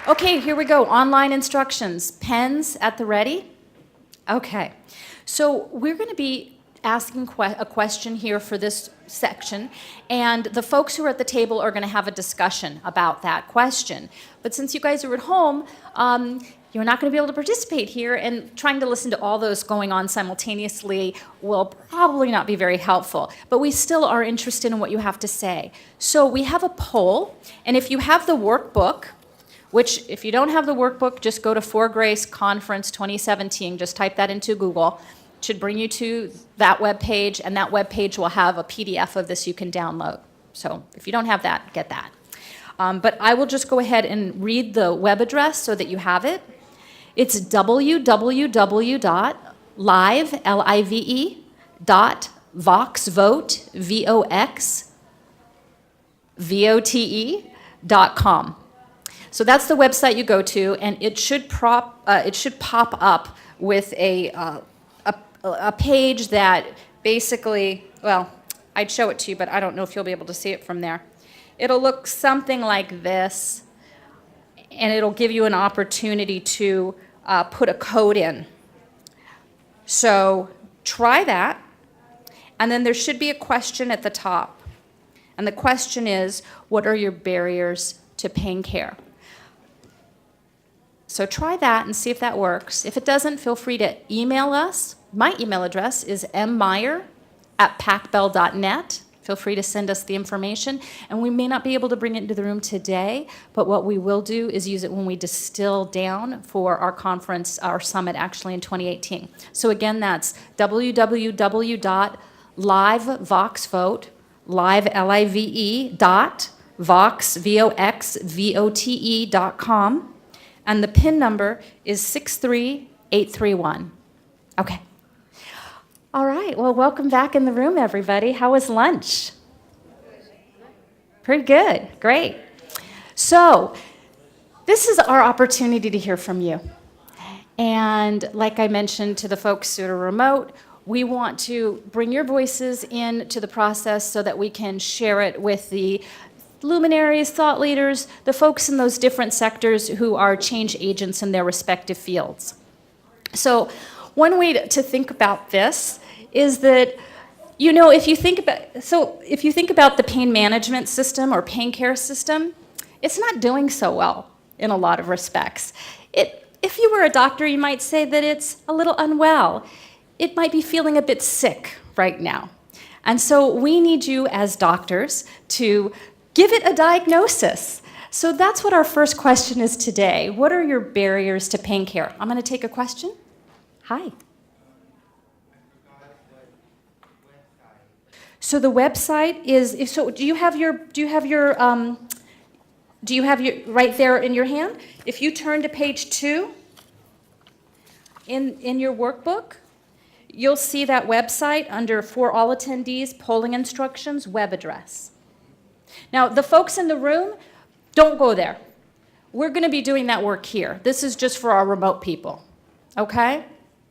Okay, here we go. Online instructions. Pens at the ready? Okay. So we're going to be asking a question here for this section, and the folks who are at the table are going to have a discussion about that question. But since you guys are at home, you're not going to be able to participate here, and trying to listen to all those going on simultaneously will probably not be very helpful. But we still are interested in what you have to say. So we have a poll, and if you have the workbook, which if you don't have the workbook, just go to For Grace Conference 2017. Just type that into Google. It should bring you to that web page, and that web page will have a PDF of this you can download. So if you don't have that, get that. But I will just go ahead and read the web address so that you have it. It's www.live.vote.com. So that's the website you go to, and it should pop up with a page that basically, well, I'd show it to you, but I don't know if you'll be able to see it from there. It'll look something like this, and it'll give you an opportunity to put a code in. So try that, and then there should be a question at the top. And the question is, what are your barriers to pain care? So try that and see if that works. If it doesn't, feel free to email us. My email address is mmeyer@pacbell.net. Feel free to send us the information. And we may not be able to bring it into the room today, but what we will do is use it when we distill down for our conference, our summit actually in 2018. So again, that's www.livevoxvote, live, L-I-V-E, vox, V-O-X-V-O-T-E.com. And the PIN number is 63831. Okay. All right. Well, welcome back in the room, everybody. How was lunch? Pretty good. Great. So this is our opportunity to hear from you. And like I mentioned to the folks that are remote, we want to bring your voices into the process so that we can share it with the luminaries, thought leaders, the folks in those different sectors who are change agents in their respective fields. So one way to think about this is that, you know, if you think about the pain management system or pain care system, it's not doing so well in a lot of respects. If you were a doctor, you might say that it's a little unwell. It might be feeling a bit sick right now. And so we need you as doctors to give it a diagnosis. So that's what our first question is today. What are your barriers to pain care? I'm going to take a question. Hi. So the website is. So do you have your right there in your hand? If you turn to page 2 in your workbook, you'll see that website under For All Attendees, Polling Instructions, web address. Now, the folks in the room, don't go there. We're going to be doing that work here. This is just for our remote people, okay?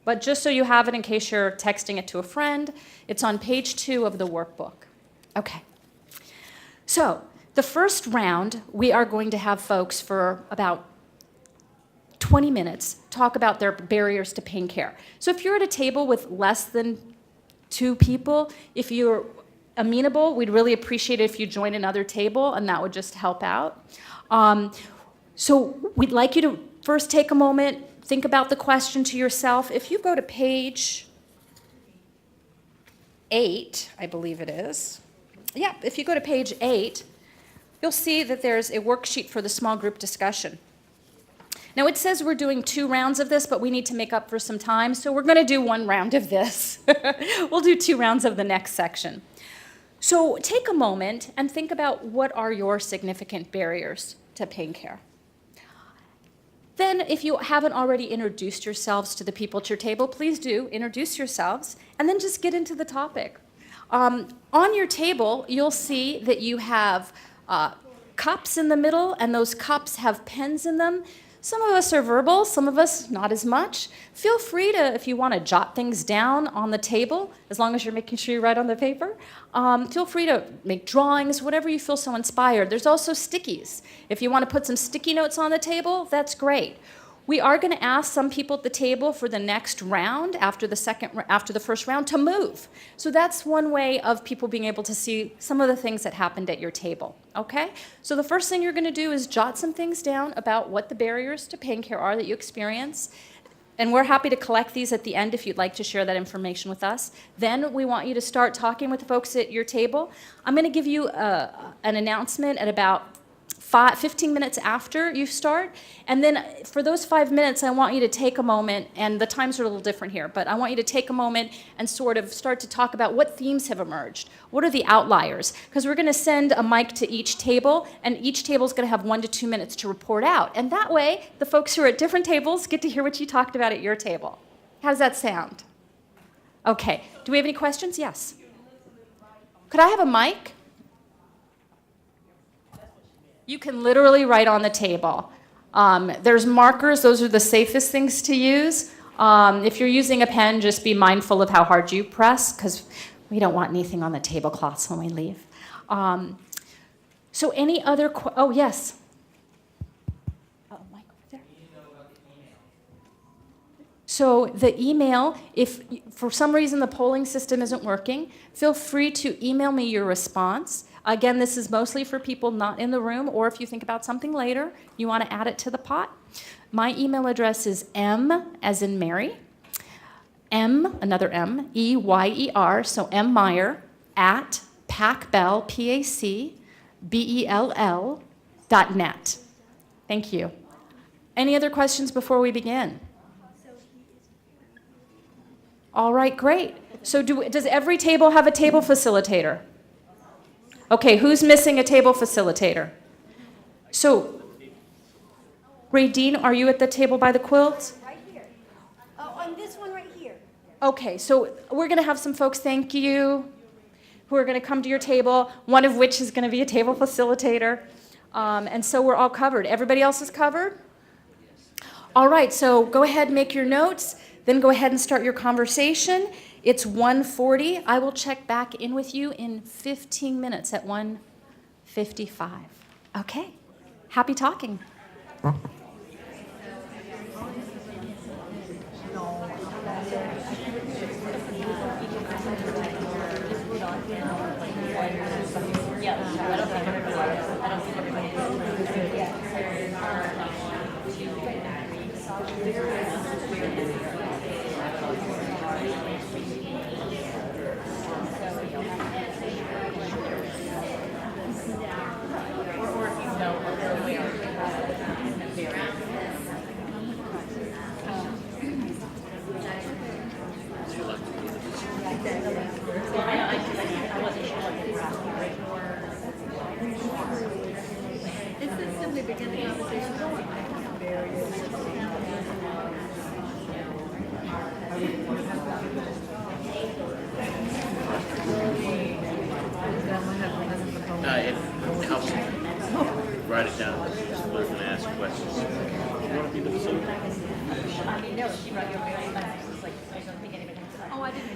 But just so you have it in case you're texting it to a friend, it's on page 2 of the workbook. Okay. So the first round, we are going to have folks for about 20 minutes talk about their barriers to pain care. So if you're at a table with less than 2 people, if you're amenable, we'd really appreciate it if you join another table, and that would just help out. So we'd like you to first take a moment, think about the question to yourself. If you go to page 8, I believe it is. Yeah, if you go to page 8, you'll see that there's a worksheet for the small group discussion. Now it says we're doing 2 rounds of this, but we need to make up for some time, so we're going to do 1 round of this. We'll do 2 rounds of the next section. So take a moment and think about what are your significant barriers to pain care. Then, if you haven't already introduced yourselves to the people at your table, please do introduce yourselves, and then just get into the topic. On your table, you'll see that you have cups in the middle, and those cups have pens in them. Some of us are verbal, some of us not as much. Feel free to, if you want to jot things down on the table, as long as you're making sure you write on the paper, feel free to make drawings, whatever you feel so inspired. There's also stickies. If you want to put some sticky notes on the table, that's great. We are going to ask some people at the table for the next round, after the first round, to move. So that's one way of people being able to see some of the things that happened at your table, okay? So the first thing you're going to do is jot some things down about what the barriers to pain care are that you experience. And we're happy to collect these at the end if you'd like to share that information with us. Then we want you to start talking with the folks at your table. I'm going to give you an announcement at about 15 minutes after you start. And then for those 5 minutes, I want you to take a moment, and the times are a little different here, but I want you to take a moment and sort of start to talk about what themes have emerged. What are the outliers? Because we're going to send a mic to each table, and each table is going to have 1 to 2 minutes to report out. And that way, the folks who are at different tables get to hear what you talked about at your table. How does that sound? Okay. Do we have any questions? Yes. Could I have a mic? You can literally write on the table. There's markers. Those are the safest things to use. If you're using a pen, just be mindful of how hard you press, because we don't want anything on the tablecloths when we leave. So any other oh, yes. Oh, mic over there. So the email, if for some reason the polling system isn't working, feel free to email me your response. Again, this is mostly for people not in the room, or if you think about something later, you want to add it to the pot. My email address is M, as in Mary, M, another M, E-Y-E-R, so M Meyer, at pacbell, P-A-C-B-E-L-L.net. Thank you. Any other questions before we begin? All right, great. So does every table have a table facilitator? Okay, who's missing a table facilitator? So, Radine, are you at the table by the quilts? Right here. Oh, on this one right here. Okay, so we're going to have some folks, thank you, who are going to come to your table, one of which is going to be a table facilitator. And so we're all covered. Everybody else is covered? All right, so go ahead and make your notes, then go ahead and start your conversation. It's 1:40. I will check back in with you in 15 minutes at 1:55. Okay. Happy talking. It helps write it down. Just was going to ask questions. You want to be the facilitator?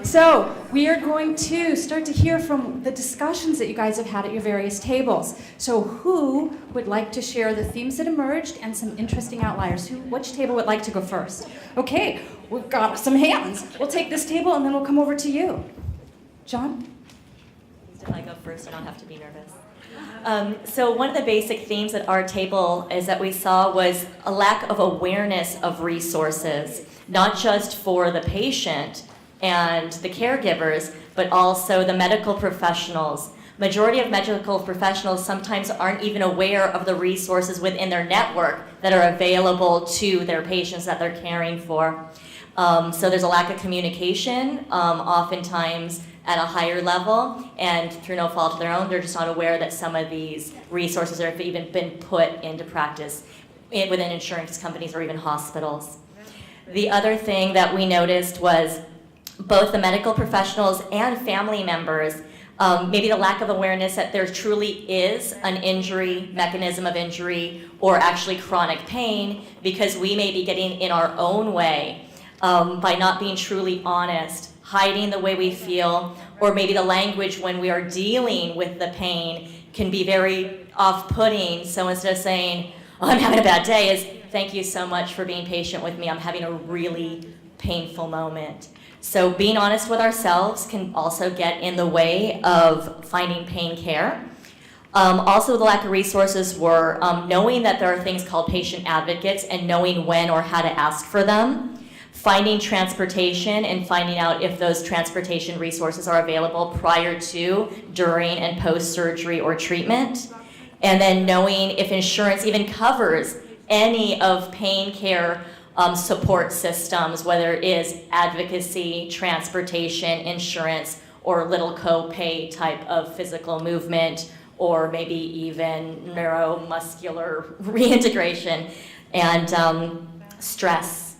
So we are going to start to hear from the discussions that you guys have had at your various tables. So who would like to share the themes that emerged and some interesting outliers? Which table would like to go first? Okay, we've got some hands. We'll take this table and then we'll come over to you. John? If I go first, I don't have to be nervous. So one of the basic themes at our table is that we saw was a lack of awareness of resources, not just for the patient and the caregivers, but also the medical professionals. Majority of medical professionals sometimes aren't even aware of the resources within their network that are available to their patients that they're caring for. So there's a lack of communication, oftentimes at a higher level, and through no fault of their own, they're just not aware that some of these resources have even been put into practice within insurance companies or even hospitals. The other thing that we noticed was both the medical professionals and family members maybe the lack of awareness that there truly is an injury, mechanism of injury, or actually chronic pain, because we may be getting in our own way by not being truly honest, hiding the way we feel, or maybe the language when we are dealing with the pain can be very off-putting. So instead of saying, oh, I'm having a bad day, is thank you so much for being patient with me. I'm having a really painful moment. So being honest with ourselves can also get in the way of finding pain care. Also, the lack of resources were knowing that there are things called patient advocates and knowing when or how to ask for them. Finding transportation and finding out if those transportation resources are available prior to, during, and post-surgery or treatment. And then knowing if insurance even covers any of pain care support systems, whether it is advocacy, transportation, insurance, or little co-pay type of physical movement, or maybe even neuromuscular reintegration. And stress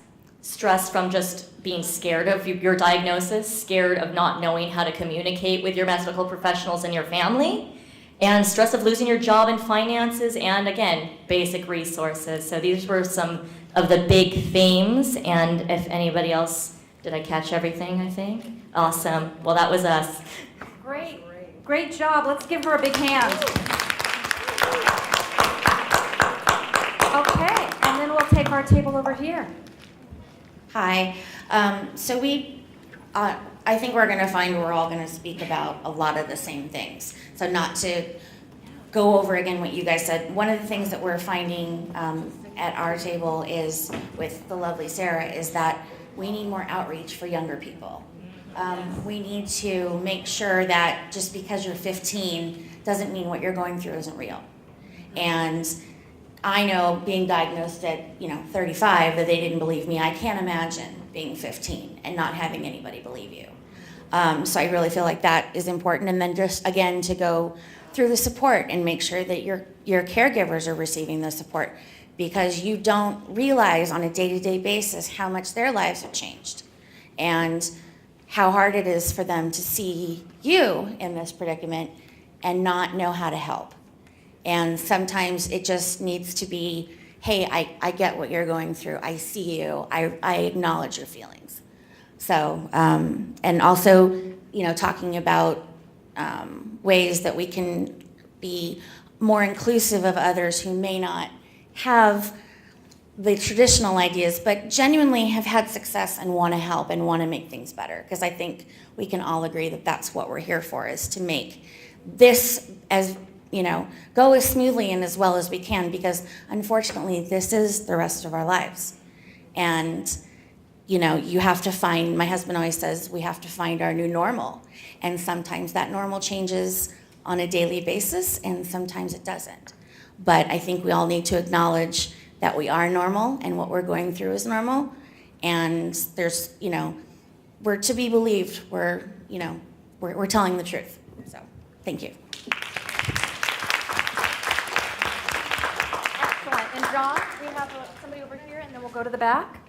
from just being scared of your diagnosis, scared of not knowing how to communicate with your medical professionals and your family, and stress of losing your job and finances, and again, basic resources. So these were some of the big themes, and if anybody else, did I catch everything, I think? Awesome. Well, that was us. Great job. Let's give her a big hand. Okay, and then we'll take our table over here. Hi. I think we're going to find we're all going to speak about a lot of the same things. So not to go over again what you guys said. One of the things that we're finding at our table is, with the lovely Sarah, is that we need more outreach for younger people. We need to make sure that just because you're 15 doesn't mean what you're going through isn't real. And I know being diagnosed at 35 that they didn't believe me. I can't imagine being 15 and not having anybody believe you. So I really feel like that is important. And then just again to go through the support and make sure that your caregivers are receiving the support, because you don't realize on a day-to-day basis how much their lives have changed and how hard it is for them to see you in this predicament and not know how to help. And sometimes it just needs to be, hey, I get what you're going through. I see you. I acknowledge your feelings. So, and also, talking about ways that we can be more inclusive of others who may not have the traditional ideas, but genuinely have had success and want to help and want to make things better. Because I think we can all agree that that's what we're here for, is to make this as go as smoothly and as well as we can, because unfortunately this is the rest of our lives. And you have to find, my husband always says, we have to find our new normal. And sometimes that normal changes on a daily basis and sometimes it doesn't. But I think we all need to acknowledge that we are normal and what we're going through is normal. And there's, we're to be believed. We're telling the truth. So, thank you. Excellent. And John, we have somebody over here, and then we'll go to the back.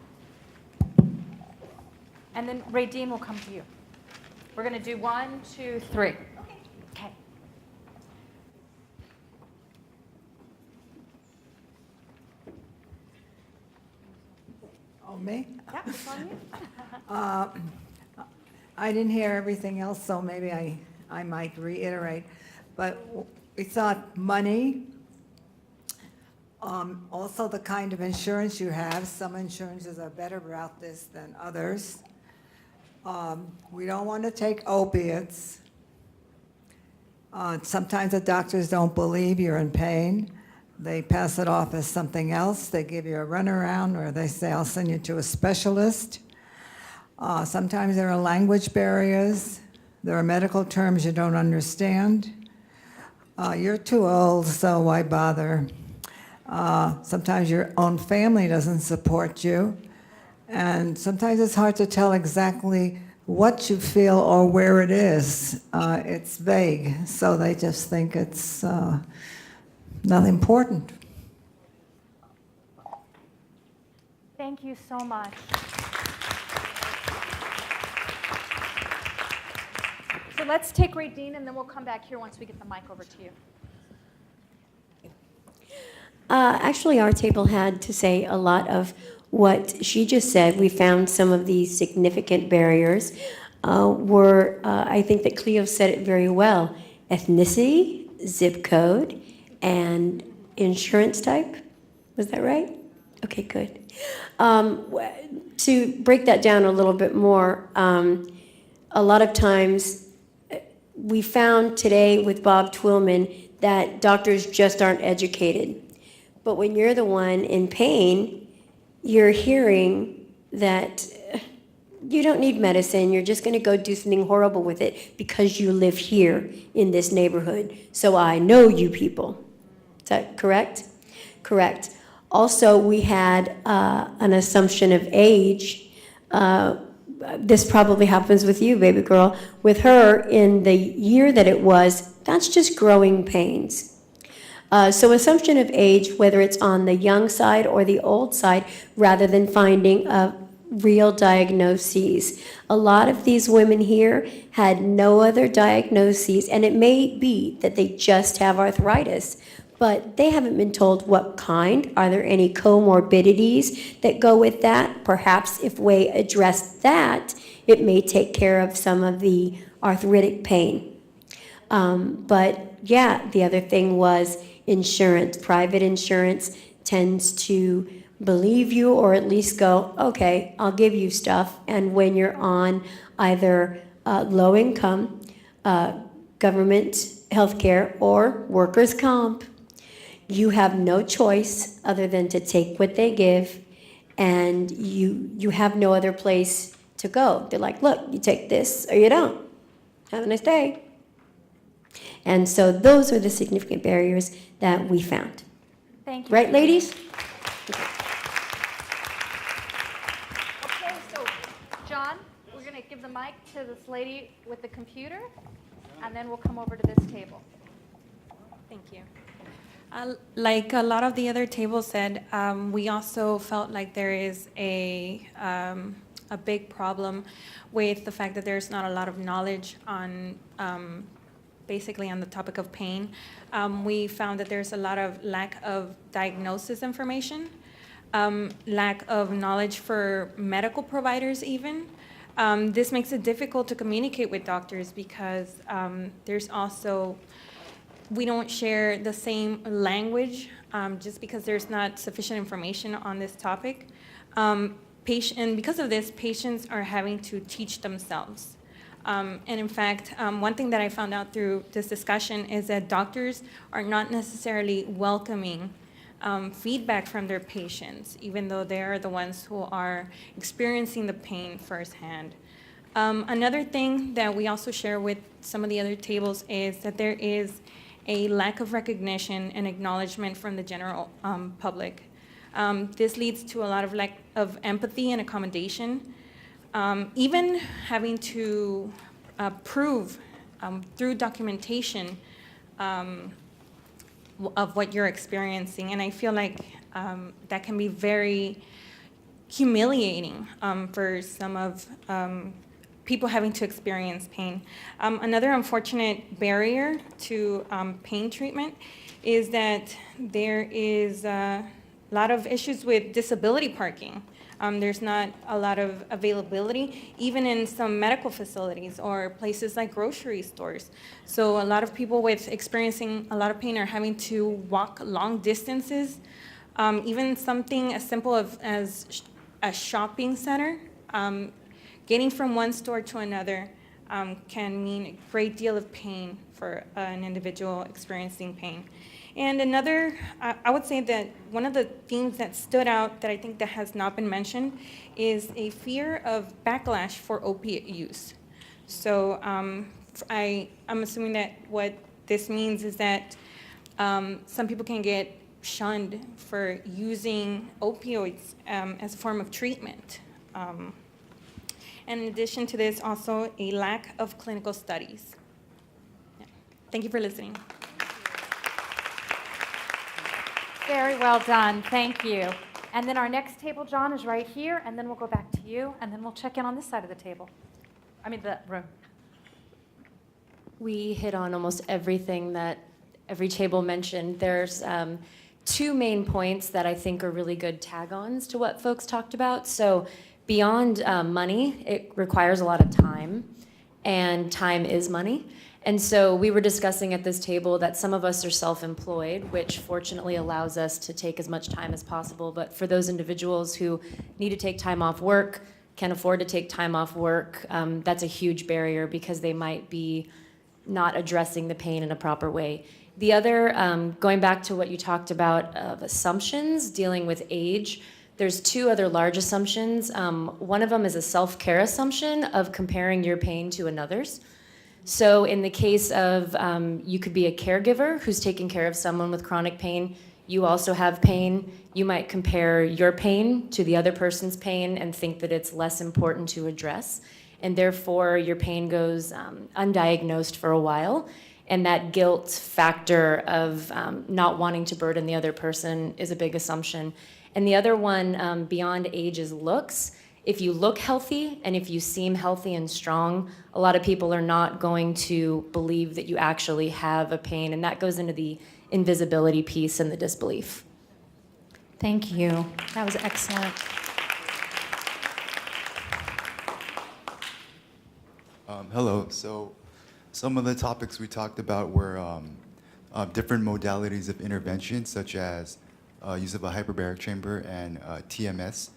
And then Ray Dean will come to you. We're going to do 1, 2, 3. Okay. Oh, me? Yep, it's on you. I didn't hear everything else, so maybe I might reiterate. But we thought money, also the kind of insurance you have. Some insurances are better about this than others. We don't want to take opiates. Sometimes the doctors don't believe you're in pain. They pass it off as something else. They give you a runaround, or they say, I'll send you to a specialist. Sometimes there are language barriers. There are medical terms you don't understand. You're too old, so why bother? Sometimes your own family doesn't support you. And sometimes it's hard to tell exactly what you feel or where it is. It's vague, so they just think it's not important. Thank you so much. So let's take Radine, and then we'll come back here once we get the mic over to you. Actually, our table had to say a lot of what she just said. We found some of these significant barriers I think that Cleo said it very well, ethnicity, zip code, and insurance type. Was that right? Okay, good. To break that down a little bit more, a lot of times we found today with Bob Twillman that doctors just aren't educated. But when you're the one in pain, you're hearing that you don't need medicine, you're just going to go do something horrible with it because you live here in this neighborhood. So I know you people. Is that correct? Correct. Also, we had an assumption of age. This probably happens with you, baby girl. With her, in the year that it was, that's just growing pains. So assumption of age, whether it's on the young side or the old side, rather than finding real diagnoses. A lot of these women here had no other diagnoses, and it may be that they just have arthritis, but they haven't been told what kind. Are there any comorbidities that go with that? Perhaps if we address that, it may take care of some of the arthritic pain. But yeah, the other thing was insurance. Private insurance tends to believe you, or at least go, okay, I'll give you stuff. And when you're on either low income, government healthcare, or workers' comp, you have no choice other than to take what they give, and you have no other place to go. They're like, look, you take this or you don't. Have a nice day. And so those are the significant barriers that we found. Thank you. Right, ladies? Okay, so John, we're going to give the mic to this lady with the computer, and then we'll come over to this table. Thank you. Like a lot of the other tables said, we also felt like there is a big problem with the fact that there's not a lot of knowledge on basically on the topic of pain. We found that there's a lot of lack of diagnosis information, lack of knowledge for medical providers even. This makes it difficult to communicate with doctors because there's also, we don't share the same language just because there's not sufficient information on this topic. And because of this, patients are having to teach themselves. And in fact, one thing that I found out through this discussion is that doctors are not necessarily welcoming feedback from their patients, even though they are the ones who are experiencing the pain firsthand. Another thing that we also share with some of the other tables is that there is a lack of recognition and acknowledgement from the general public. This leads to a lot of lack of empathy and accommodation. Even having to prove through documentation of what you're experiencing. And I feel like that can be very humiliating for some of people having to experience pain. Another unfortunate barrier to pain treatment is that there is a lot of issues with disability parking. There's not a lot of availability, even in some medical facilities or places like grocery stores. So a lot of people with experiencing a lot of pain are having to walk long distances. Even something as simple as a shopping center, getting from one store to another can mean a great deal of pain for an individual experiencing pain. And another, I would say that one of the themes that stood out that I think that has not been mentioned is a fear of backlash for opiate use. So I'm assuming that what this means is that some people can get shunned for using opioids as a form of treatment. And in addition to this, also a lack of clinical studies. Yeah. Thank you for listening. Very well done. Thank you. And then our next table, John, is right here, and then we'll go back to you, and then we'll check in on this side of the table. I mean, the room. We hit on almost everything that every table mentioned. There's two main points that I think are really good tag-ons to what folks talked about. So beyond money, it requires a lot of time, and time is money. And so we were discussing at this table that some of us are self-employed, which fortunately allows us to take as much time as possible. But for those individuals who need to take time off work, can't afford to take time off work, that's a huge barrier because they might be not addressing the pain in a proper way. The other, going back to what you talked about of assumptions, dealing with age, there's two other large assumptions. One of them is a self-care assumption of comparing your pain to another's. So in the case of, you could be a caregiver who's taking care of someone with chronic pain. You also have pain. You might compare your pain to the other person's pain and think that it's less important to address. And therefore, your pain goes undiagnosed for a while. And that guilt factor of not wanting to burden the other person is a big assumption. And the other one, beyond age, is looks. If you look healthy and if you seem healthy and strong, a lot of people are not going to believe that you actually have a pain, and that goes into the invisibility piece and the disbelief. Thank you. That was excellent. Hello. So some of the topics we talked about were different modalities of intervention, such as use of a hyperbaric chamber and TMS.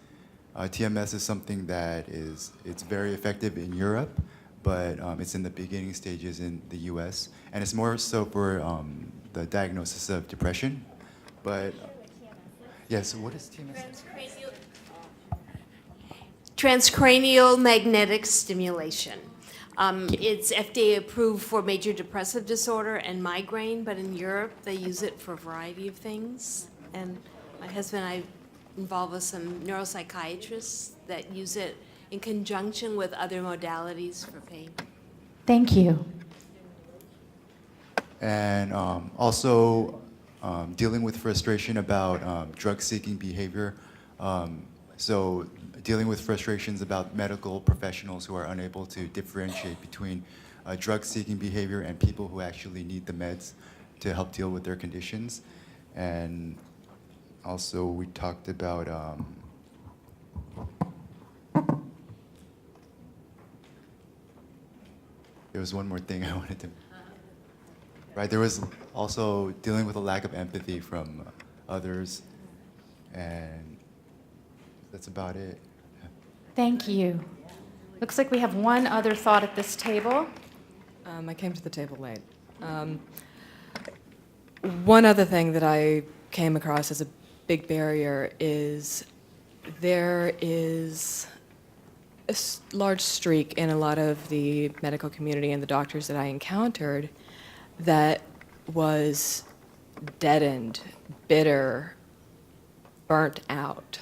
TMS is something that it's very effective in Europe, but it's in the beginning stages in the US. And it's more so for the diagnosis of depression. But yeah, so what is TMS? Transcranial magnetic stimulation. It's FDA approved for major depressive disorder and migraine, but in Europe they use it for a variety of things. And my husband and I involved with some neuropsychiatrists that use it in conjunction with other modalities for pain. Thank you. And also dealing with frustration about drug-seeking behavior. So dealing with frustrations about medical professionals who are unable to differentiate between drug-seeking behavior and people who actually need the meds to help deal with their conditions. And also we talked about there was one more thing I wanted to, right, there was also dealing with a lack of empathy from others, and that's about it. Thank you. Looks like we have one other thought at this table. I came to the table late. One other thing that I came across as a big barrier is there is a large streak in a lot of the medical community and the doctors that I encountered that was deadened, bitter, burnt out,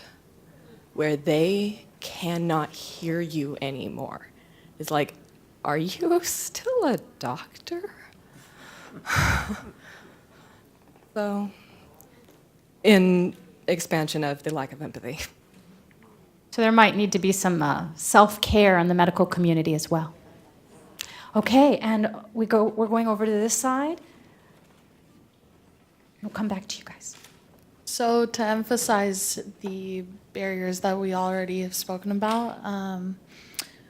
where they cannot hear you anymore. It's like, are you still a doctor? So, in expansion of the lack of empathy. So there might need to be some self-care in the medical community as well. Okay, and we're going over to this side. We'll come back to you guys. So to emphasize the barriers that we already have spoken about,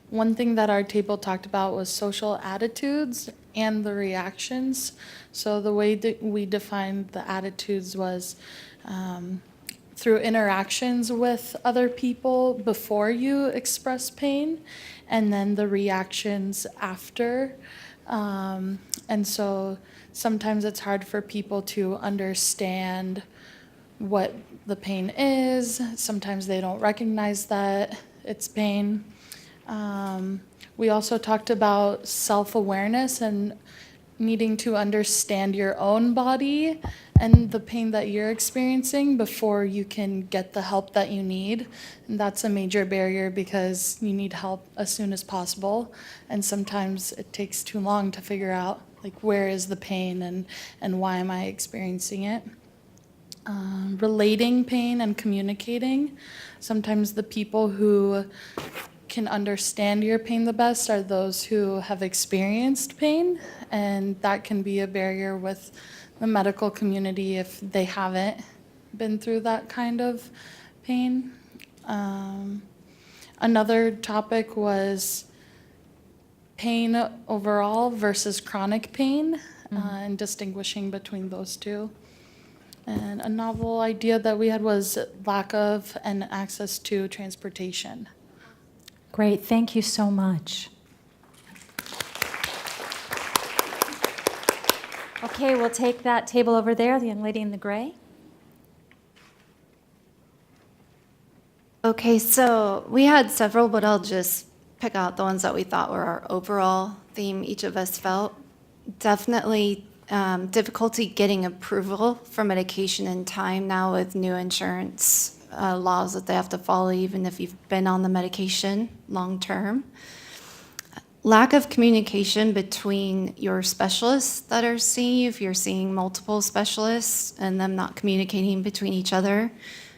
one thing that our table talked about was social attitudes and the reactions. So the way that we defined the attitudes was through interactions with other people before you express pain, and then the reactions after. And so sometimes it's hard for people to understand what the pain is. Sometimes they don't recognize that it's pain. We also talked about self-awareness and needing to understand your own body and the pain that you're experiencing before you can get the help that you need. And that's a major barrier because you need help as soon as possible. And sometimes it takes too long to figure out, like, where is the pain and why am I experiencing it? Relating pain and communicating. Sometimes the people who can understand your pain the best are those who have experienced pain, and that can be a barrier with the medical community if they haven't been through that kind of pain. Another topic was pain overall versus chronic pain, and distinguishing between those two. And a novel idea that we had was lack of and access to transportation. Great, thank you so much. Okay, we'll take that table over there, the young lady in the gray. Okay, so we had several, but I'll just pick out the ones that we thought were our overall theme each of us felt. Definitely difficulty getting approval for medication in time now with new insurance laws that they have to follow even if you've been on the medication long term. Lack of communication between your specialists that are seeing you, if you're seeing multiple specialists, and them not communicating between each other,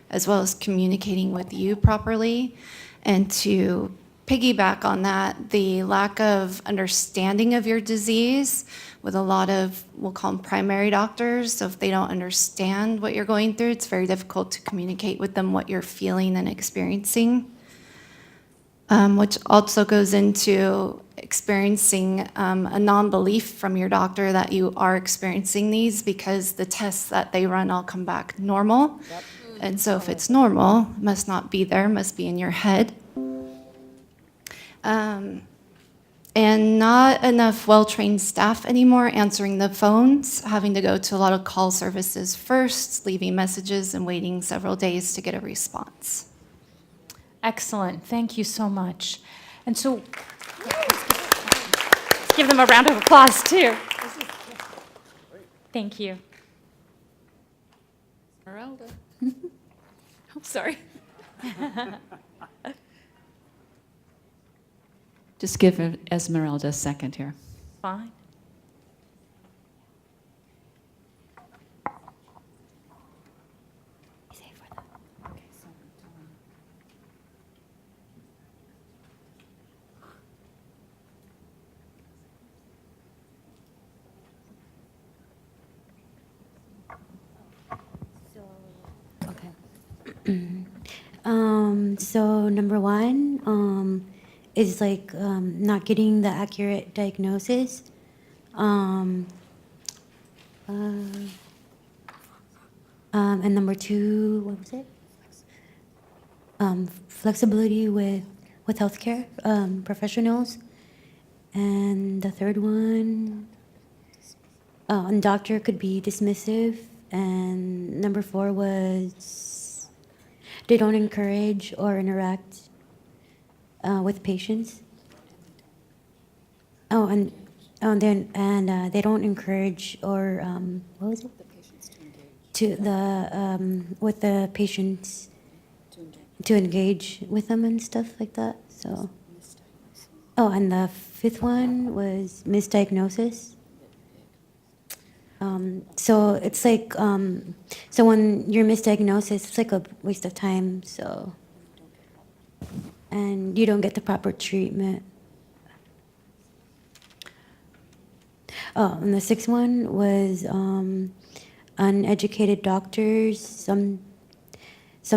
as well as communicating with you properly. And to piggyback on that, the lack of understanding of your disease with a lot of, we'll call them primary doctors. So if they don't understand what you're going through, it's very difficult to communicate with them what you're feeling and experiencing. Which also goes into experiencing a non-belief from your doctor that you are experiencing these because the tests that they run all come back normal. Yep. And so if it's normal, it must not be there, must be in your head. And not enough well-trained staff anymore answering the phones, having to go to a lot of call services first, leaving messages and waiting several days to get a response. Excellent, thank you so much. And so, let's give them a round of applause too. Thank you. Esmeralda. Oh, sorry. Just give Esmeralda a second here. Fine. So number one is like not getting the accurate diagnosis. And number two, what was it? Flexibility with healthcare professionals. And the third one, a doctor could be dismissive. And number four was they don't encourage or interact with patients. Oh, and they don't encourage or what was it? The patients with the patients to engage with them and stuff like that. So. Oh, and the fifth one was misdiagnosis. So it's like, so when you're misdiagnosed, it's like a waste of time, so. And you don't get the proper treatment. Oh, and the sixth one was uneducated doctors. Some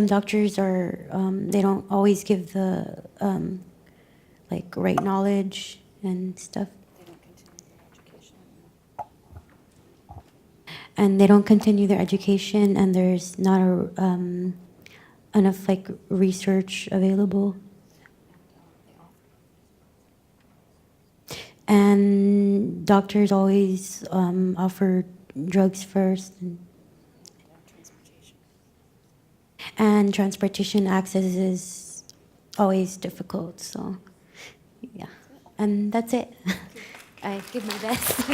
doctors are, they don't always give the, like, right knowledge and stuff. And they don't continue their education, and there's not enough like research available. And doctors always offer drugs first, and transportation access is always difficult. So, yeah, and that's it. I give my best.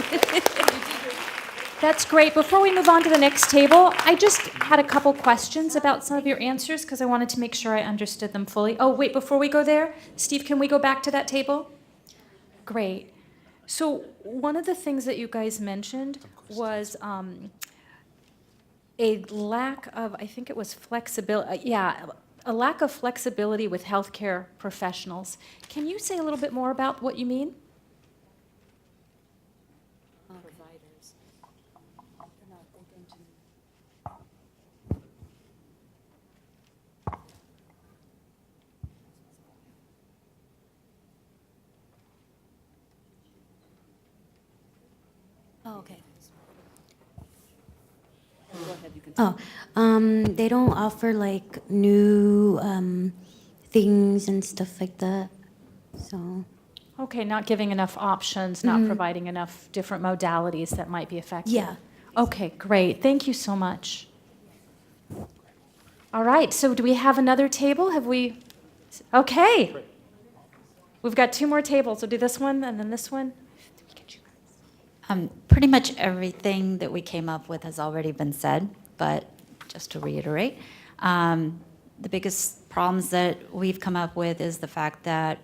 That's great. Before we move on to the next table, I just had a couple questions about some of your answers because I wanted to make sure I understood them fully. Oh, wait, before we go there, Steve, can we go back to that table? Great. So one of the things that you guys mentioned was a lack of, I think it was flexibility, a lack of flexibility with healthcare professionals. Can you say a little bit more about what you mean? Oh, okay. Oh, they don't offer like new things and stuff like that. So. Okay, not giving enough options, not providing enough different modalities that might be effective. Yeah. Okay, great. Thank you so much. All right, so do we have another table? Have we? Okay. We've got 2 more tables. We'll do this one and then this one. Pretty much everything that we came up with has already been said, but just to reiterate, the biggest problems that we've come up with is the fact that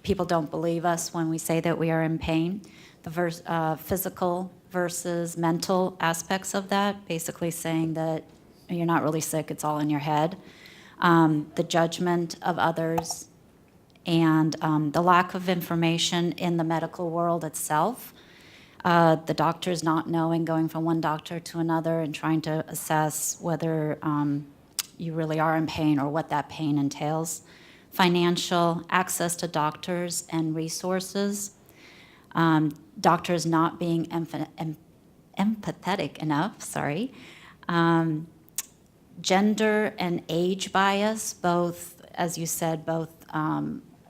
people don't believe us when we say that we are in pain. The physical versus mental aspects of that, basically saying that you're not really sick, it's all in your head. The judgment of others, and the lack of information in the medical world itself. The doctors not knowing, going from one doctor to another and trying to assess whether you really are in pain or what that pain entails. Financial access to doctors and resources. Doctors not being empathetic enough, sorry. Gender and age bias, both, as you said, both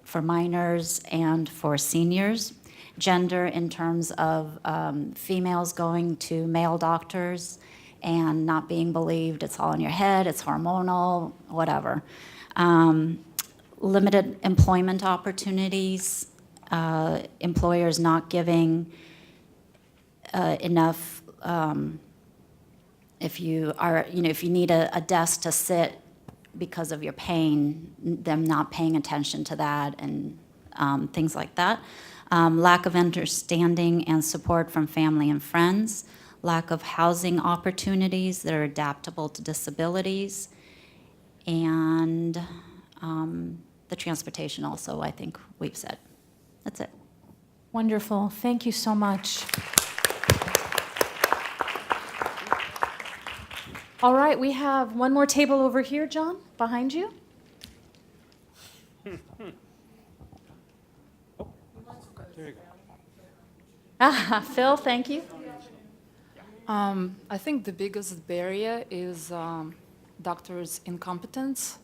for minors and for seniors. Gender in terms of females going to male doctors and not being believed, it's all in your head, it's hormonal, whatever. Limited employment opportunities, employers not giving enough, if you need a desk to sit because of your pain, them not paying attention to that and things like that. Lack of understanding and support from family and friends. Lack of housing opportunities that are adaptable to disabilities. And the transportation also, I think we've said. That's it. Wonderful. Thank you so much. All right, we have one more table over here, John, behind you. Phil, thank you. I think the biggest barrier is doctors' incompetence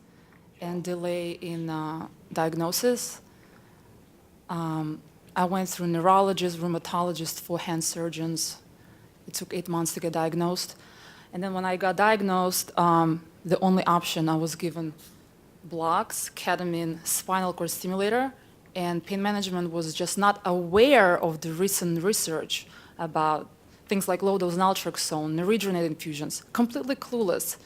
and delay in diagnosis. I went through neurologists, rheumatologists, 4 hand surgeons. It took 8 months to get diagnosed. And then when I got diagnosed, the only option I was given blocks, ketamine, spinal cord stimulator, and pain management was just not aware of the recent research about things like low-dose naltrexone, neridronate infusions, completely clueless.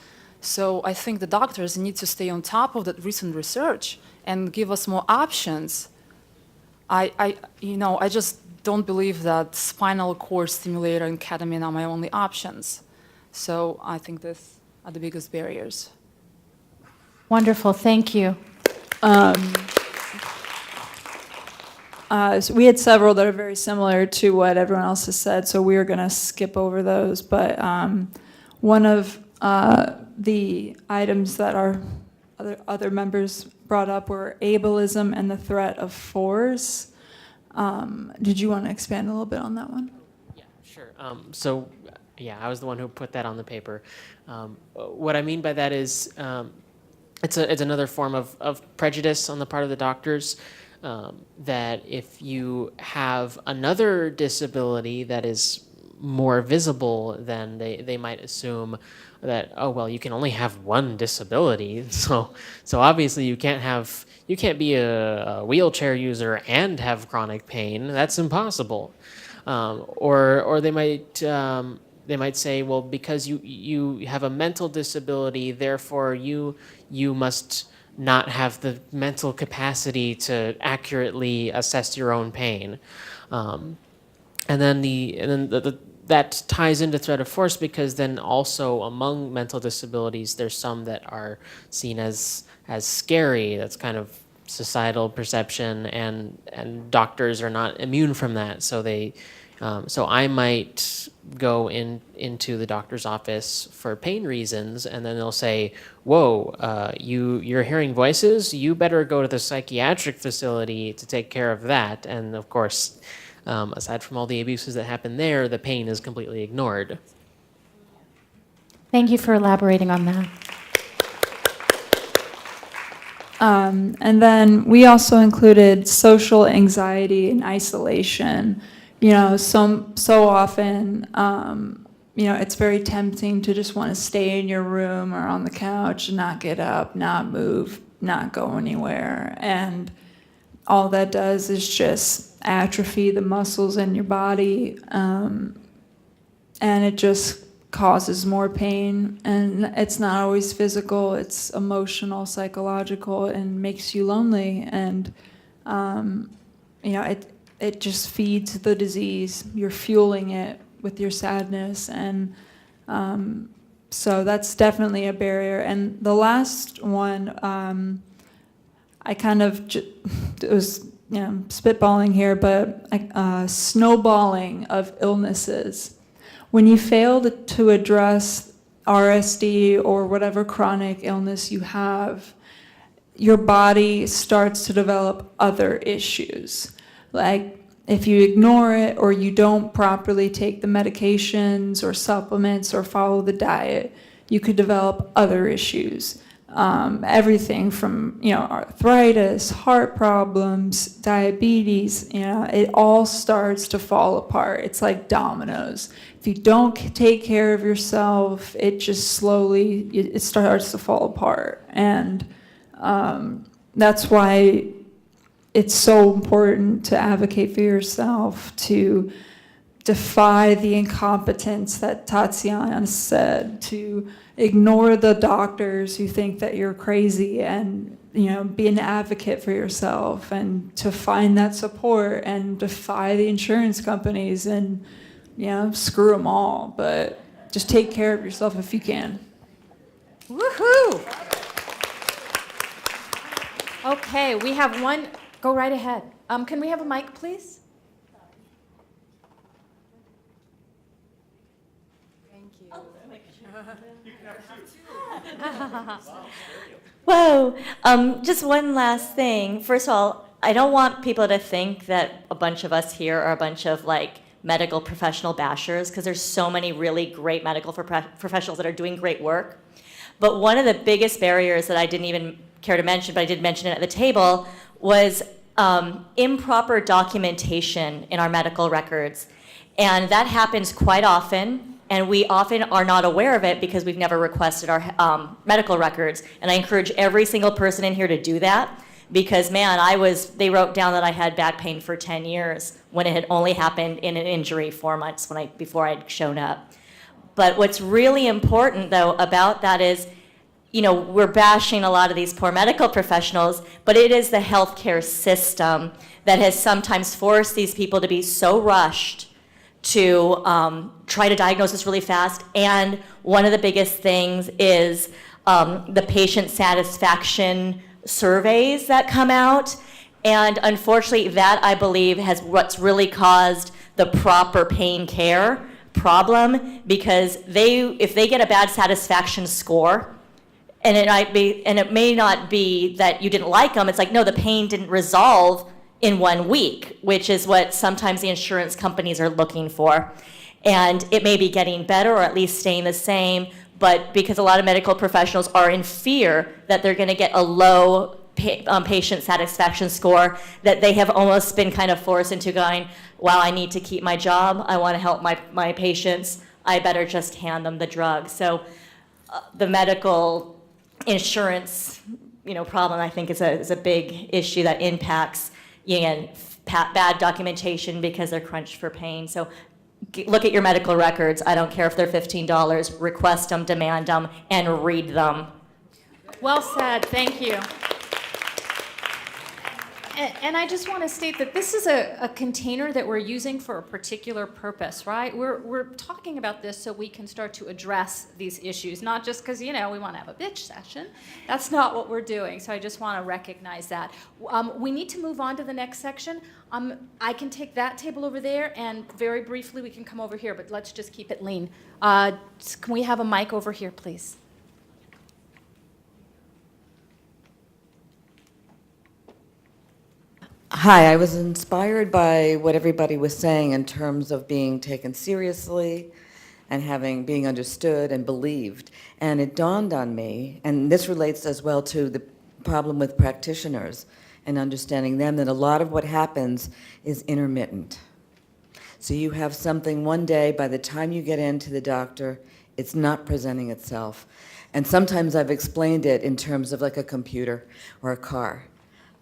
So I think the doctors need to stay on top of that recent research and give us more options. I just don't believe that spinal cord stimulator and ketamine are my only options. So I think these are the biggest barriers. Wonderful, thank you. So we had several that are very similar to what everyone else has said, so we are going to skip over those. But one of the items that our other members brought up were ableism and the threat of force. Did you want to expand a little bit on that one? Yeah, sure. Yeah, I was the one who put that on the paper. What I mean by that is it's another form of prejudice on the part of the doctors, that if you have another disability that is more visible, then they might assume that, oh, well, you can only have one disability, so obviously you can't be a wheelchair user and have chronic pain. That's impossible. Or they might say, well, because you have a mental disability, therefore you must not have the mental capacity to accurately assess your own pain. And then that ties into threat of force because then also among mental disabilities, there's some that are seen as scary. That's kind of societal perception, and doctors are not immune from that. So so I might go into the doctor's office for pain reasons, and then they'll say, "Whoa, you're hearing voices. You better go to the psychiatric facility to take care of that." And of course, aside from all the abuses that happen there, the pain is completely ignored. Thank you for elaborating on that. And then we also included social anxiety and isolation. You know, so often, you know, it's very tempting to just want to stay in your room or on the couch and not get up, not move, not go anywhere. And all that does is just atrophy the muscles in your body, and it just causes more pain. And it's not always physical, it's emotional, psychological, and makes you lonely. And you know, it just feeds the disease. You're fueling it with your sadness. And so that's definitely a barrier. And the last one, I kind of it was, you know, spitballing here, but snowballing of illnesses. When you fail to address RSD or whatever chronic illness you have, your body starts to develop other issues. Like if you ignore it or you don't properly take the medications or supplements or follow the diet, you could develop other issues. Everything from, you know, arthritis, heart problems, diabetes, you know, it all starts to fall apart. It's like dominoes. If you don't take care of yourself, it just slowly, it starts to fall apart. And that's why it's so important to advocate for yourself, to defy the incompetence that Tatiana said, to ignore the doctors who think that you're crazy, and, you know, be an advocate for yourself, and to find that support and defy the insurance companies and, you know, screw them all. But just take care of yourself if you can. Woohoo! Okay, we have one. Go right ahead. Can we have a mic, please? Whoa. Just one last thing. First of all, I don't want people to think that a bunch of us here are a bunch of like medical professional bashers, because there's so many really great medical professionals that are doing great work. But one of the biggest barriers that I didn't even care to mention, but I did mention it at the table, was improper documentation in our medical records. And that happens quite often, and we often are not aware of it because we've never requested our medical records. And I encourage every single person in here to do that, because man, they wrote down that I had back pain for 10 years when it had only happened in an injury 4 months before I'd shown up. But what's really important though about that is, you know, we're bashing a lot of these poor medical professionals, but it is the healthcare system that has sometimes forced these people to be so rushed to try to diagnose this really fast. And one of the biggest things is the patient satisfaction surveys that come out. And unfortunately, that I believe has what's really caused the proper pain care problem, because if they get a bad satisfaction score, and it may not be that you didn't like them, it's like, no, the pain didn't resolve in 1 week, which is what sometimes the insurance companies are looking for. And it may be getting better or at least staying the same, but because a lot of medical professionals are in fear that they're going to get a low patient satisfaction score, that they have almost been kind of forced into going, wow, I need to keep my job, I want to help my patients, I better just hand them the drug. So the medical insurance, you know, problem, I think is a big issue that impacts, again, bad documentation because they're crunched for pain. So look at your medical records. I don't care if they're $15. Request them, demand them, and read them. Well said. Thank you. And I just want to state that this is a container that we're using for a particular purpose, right? We're talking about this so we can start to address these issues, not just because, we want to have a bitch session. That's not what we're doing, so I just want to recognize that. We need to move on to the next section. I can take that table over there, and very briefly we can come over here, but let's just keep it lean. Can we have a mic over here, please? Hi, I was inspired by what everybody was saying in terms of being taken seriously and being understood and believed. And it dawned on me, and this relates as well to the problem with practitioners and understanding them, that a lot of what happens is intermittent. So you have something one day, by the time you get into the doctor, it's not presenting itself. And sometimes I've explained it in terms of like a computer or a car.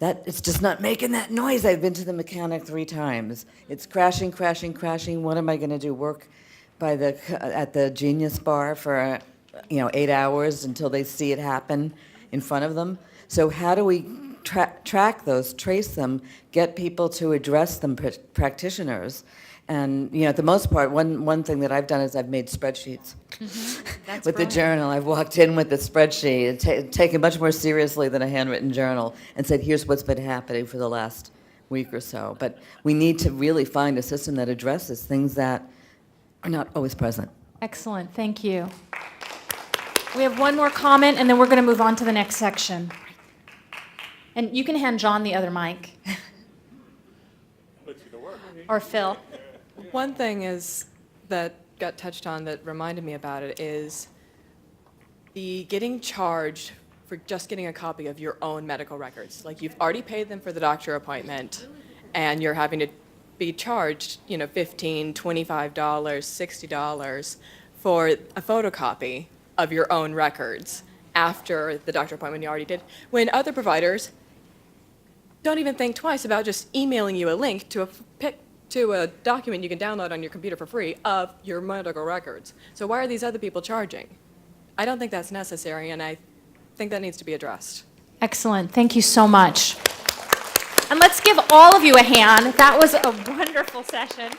It's just not making that noise. I've been to the mechanic 3 times. It's crashing, crashing, crashing. What am I going to do? Work at the Genius Bar for 8 hours until they see it happen in front of them? So how do we track those, trace them, get people to address them, practitioners? And at the most part, one thing that I've done is I've made spreadsheets. That's With the brilliant. journal, I've walked in with the spreadsheet, taken much more seriously than a handwritten journal, and said, here's what's been happening for the last week or so. But we need to really find a system that addresses things that are not always present. Excellent, thank you. We have one more comment, and then we're going to move on to the next section. And you can hand John the other mic. Or Phil. One thing is that got touched on that reminded me about it is the getting charged for just getting a copy of your own medical records. Like you've already paid them for the doctor appointment and you're having to be charged, $15, $25, $60 for a photocopy of your own records after the doctor appointment you already did. When other providers don't even think twice about just emailing you a link to a document you can download on your computer for free of your medical records. So why are these other people charging? I don't think that's necessary, and I think that needs to be addressed. Excellent, thank you so much. And let's give all of you a hand. That was a wonderful session.